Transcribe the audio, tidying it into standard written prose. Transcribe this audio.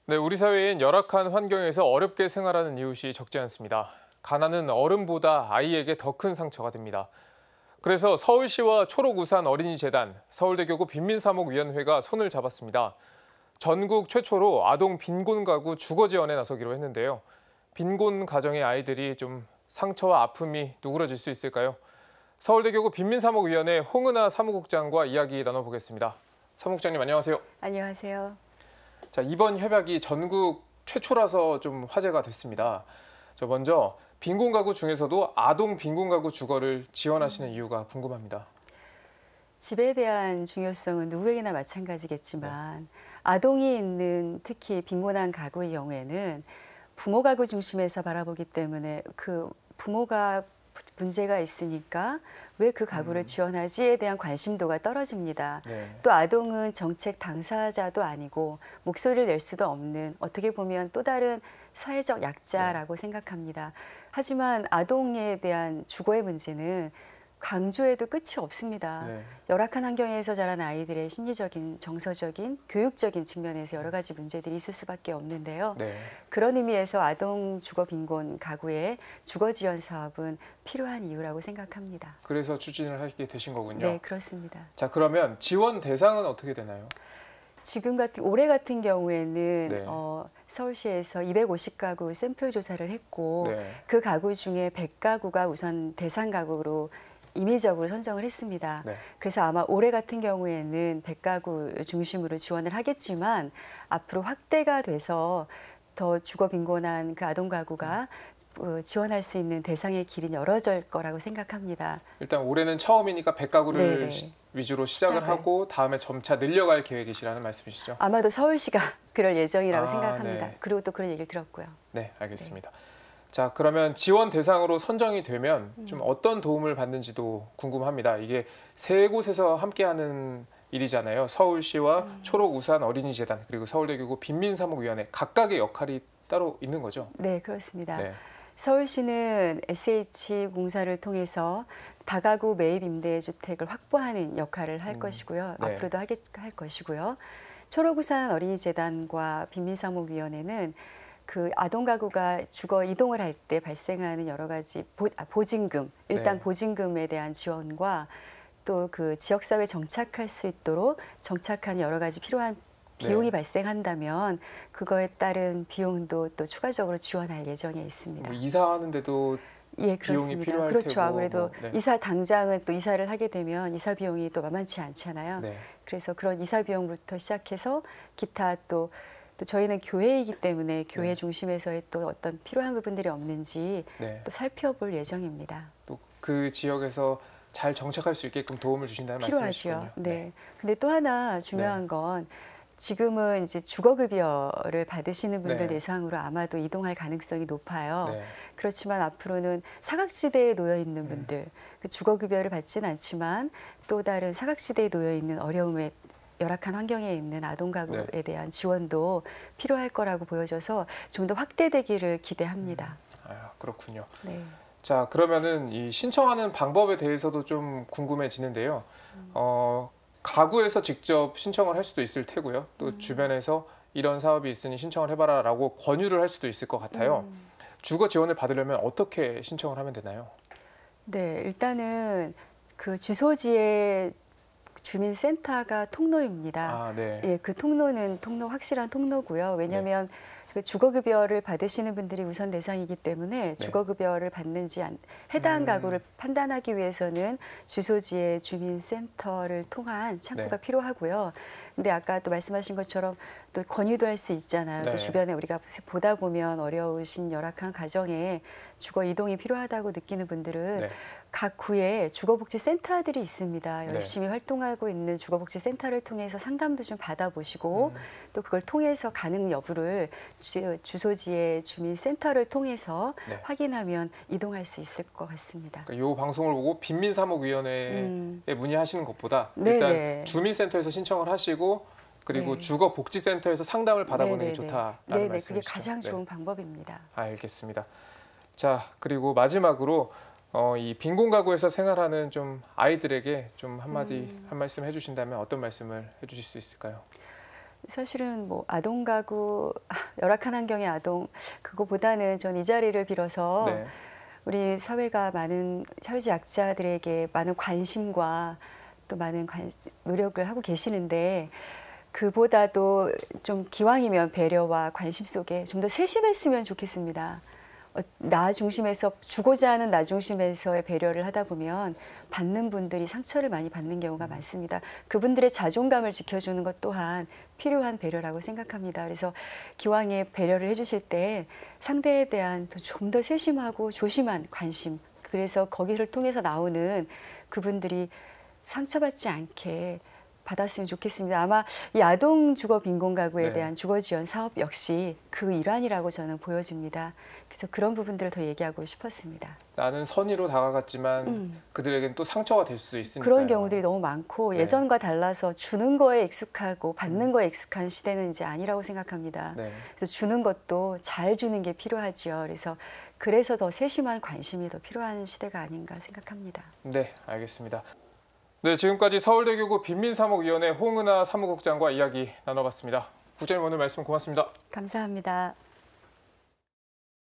네, 우리 사회엔 열악한 환경에서 어렵게 생활하는 이웃이 적지 않습니다. 가난은 어른보다 아이에게 더 큰 상처가 됩니다. 그래서 서울시와 초록우산 어린이재단, 서울대교구 빈민사목위원회가 손을 잡았습니다. 전국 최초로 아동 빈곤 가구 주거 지원에 나서기로 했는데요. 빈곤 가정의 아이들이 좀 상처와 아픔이 누그러질 수 있을까요? 서울대교구 빈민사목위원회 홍은아 사무국장과 이야기 나눠보겠습니다. 사무국장님 안녕하세요. 안녕하세요. 자, 이번 협약이 전국 최초라서 좀 화제가 됐습니다. 먼저 빈곤 가구 중에서도 아동 빈곤 가구 주거를 지원하시는 이유가 궁금합니다. 집에 대한 중요성은 누구에게나 마찬가지겠지만 아동이 있는 특히 빈곤한 가구의 경우에는 부모 가구 중심에서 바라보기 때문에 그 부모가 문제가 있으니까 왜 그 가구를 지원하지에 대한 관심도가 떨어집니다. 또 아동은 정책 당사자도 아니고 목소리를 낼 수도 없는 어떻게 보면 또 다른 사회적 약자라고 생각합니다. 하지만 아동에 대한 주거의 문제는 강조해도 끝이 없습니다. 열악한 환경에서 자란 아이들의 심리적인, 정서적인, 교육적인 측면에서 여러 가지 문제들이 있을 수밖에 없는데요. 그런 의미에서 아동 주거 빈곤 가구의 주거 지원 사업은 필요한 이유라고 생각합니다. 그래서 추진을 하게 되신 거군요. 네, 그렇습니다. 자, 그러면 지원 대상은 어떻게 되나요? 올해 같은 경우에는 서울시에서 250가구 샘플 조사를 했고 그 가구 중에 100가구가 우선 대상 가구로 임의적으로 선정을 했습니다. 그래서 아마 올해 같은 경우에는 100가구 중심으로 지원을 하겠지만 앞으로 확대가 돼서 더 주거 빈곤한 그 아동 가구가 지원할 수 있는 대상의 길이 열어질 거라고 생각합니다. 일단 올해는 처음이니까 100가구를 위주로 시작을 하고 다음에 점차 늘려갈 계획이시라는 말씀이시죠? 아마도 서울시가 그럴 예정이라고 생각합니다. 그리고 또 그런 얘기를 들었고요. 네, 알겠습니다. 자, 그러면 지원 대상으로 선정이 되면 좀 어떤 도움을 받는지도 궁금합니다. 이게 세 곳에서 함께하는 일이잖아요. 서울시와 초록우산 어린이재단 그리고 서울대교구 빈민사목위원회 각각의 역할이 따로 있는 거죠? 네, 그렇습니다. 서울시는 SH공사를 통해서 다가구 매입 임대주택을 확보하는 역할을 할 것이고요. 앞으로도 할 것이고요. 초록우산 어린이재단과 빈민사목위원회는 그 아동 가구가 주거 이동을 할 때 발생하는 여러 가지 보증금, 일단 보증금에 대한 지원과 또 그 지역사회에 정착할 수 있도록 정착한 여러 가지 필요한 비용이 발생한다면 그거에 따른 비용도 또 추가적으로 지원할 예정에 있습니다. 뭐 이사하는데도 비용이 필요할 그렇죠. 테고. 아무래도 당장은 또 이사를 하게 되면 이사 비용이 또 만만치 않잖아요. 그래서 그런 이사 비용부터 시작해서 기타 또 저희는 교회이기 때문에 교회 중심에서의 또 어떤 필요한 부분들이 없는지 또 살펴볼 예정입니다. 또 그 지역에서 잘 정착할 수 있게끔 도움을 주신다는 말씀이시군요. 근데 또 하나 중요한 건 지금은 이제 주거급여를 받으시는 분들 대상으로 아마도 이동할 가능성이 높아요. 그렇지만 앞으로는 사각지대에 놓여 있는 분들, 그 주거급여를 받지는 않지만 또 다른 사각지대에 놓여 있는 어려움에 열악한 환경에 있는 아동 가구에 대한 지원도 필요할 거라고 보여져서 좀 더 확대되기를 기대합니다. 그렇군요. 자, 그러면은 이 신청하는 방법에 대해서도 좀 궁금해지는데요. 가구에서 직접 신청을 할 수도 있을 테고요. 또 주변에서 이런 사업이 있으니 신청을 해봐라라고 권유를 할 수도 있을 것 같아요. 주거 지원을 받으려면 어떻게 신청을 하면 되나요? 일단은 그 주소지의 주민센터가 통로입니다. 그 통로는 확실한 통로고요. 왜냐하면 그 주거급여를 받으시는 분들이 우선 대상이기 때문에 주거급여를 받는지 해당 가구를 판단하기 위해서는 주소지의 주민센터를 통한 창구가 필요하고요. 근데 아까 또 말씀하신 것처럼 또 권유도 할 수 있잖아요. 또 주변에 우리가 보다 보면 어려우신 열악한 가정에 주거 이동이 필요하다고 느끼는 분들은 각 구에 주거복지센터들이 있습니다. 열심히 활동하고 있는 주거복지센터를 통해서 상담도 좀 받아보시고 또 그걸 통해서 가능 여부를 주소지의 주민센터를 통해서 확인하면 이동할 수 있을 것 같습니다. 그러니까 이 방송을 보고 빈민사목위원회에 문의하시는 것보다 일단 주민센터에서 신청을 하시고 그리고 주거복지센터에서 상담을 받아보는 게 좋다라는 말씀이시죠? 그게 가장 좋은 방법입니다. 알겠습니다. 자, 그리고 마지막으로 이 빈곤 가구에서 생활하는 좀 아이들에게 좀 한 말씀 해주신다면 어떤 말씀을 해주실 수 있을까요? 사실은 뭐 아동 가구, 열악한 환경의 아동 그거보다는 전 이 자리를 빌어서 네. 우리 사회가 많은 사회적 약자들에게 많은 관심과 또 많은 노력을 하고 계시는데 그보다도 좀 기왕이면 배려와 관심 속에 좀 더 세심했으면 좋겠습니다. 나 중심에서 주고자 하는 나 중심에서의 배려를 하다 보면 받는 분들이 상처를 많이 받는 경우가 많습니다. 그분들의 자존감을 지켜주는 것 또한 필요한 배려라고 생각합니다. 그래서 기왕에 배려를 해주실 때 상대에 대한 좀 더 세심하고 조심한 관심, 그래서 거기를 통해서 나오는 그분들이 상처받지 않게 받았으면 좋겠습니다. 아마 이 아동 주거 빈곤 가구에 네. 대한 주거 지원 사업 역시 그 일환이라고 저는 보여집니다. 그래서 그런 부분들을 더 얘기하고 싶었습니다. 나는 선의로 다가갔지만 그들에게는 또 상처가 될 수도 있으니까요. 그런 경우들이 너무 많고 네. 예전과 달라서 주는 거에 익숙하고 받는 거에 익숙한 시대는 이제 아니라고 생각합니다. 네. 그래서 주는 것도 잘 주는 게 필요하지요. 그래서 더 세심한 관심이 더 필요한 시대가 아닌가 생각합니다. 네, 알겠습니다. 네, 지금까지 서울대교구 빈민사목위원회 홍은아 사무국장과 이야기 나눠봤습니다. 국장님 오늘 말씀 고맙습니다. 감사합니다.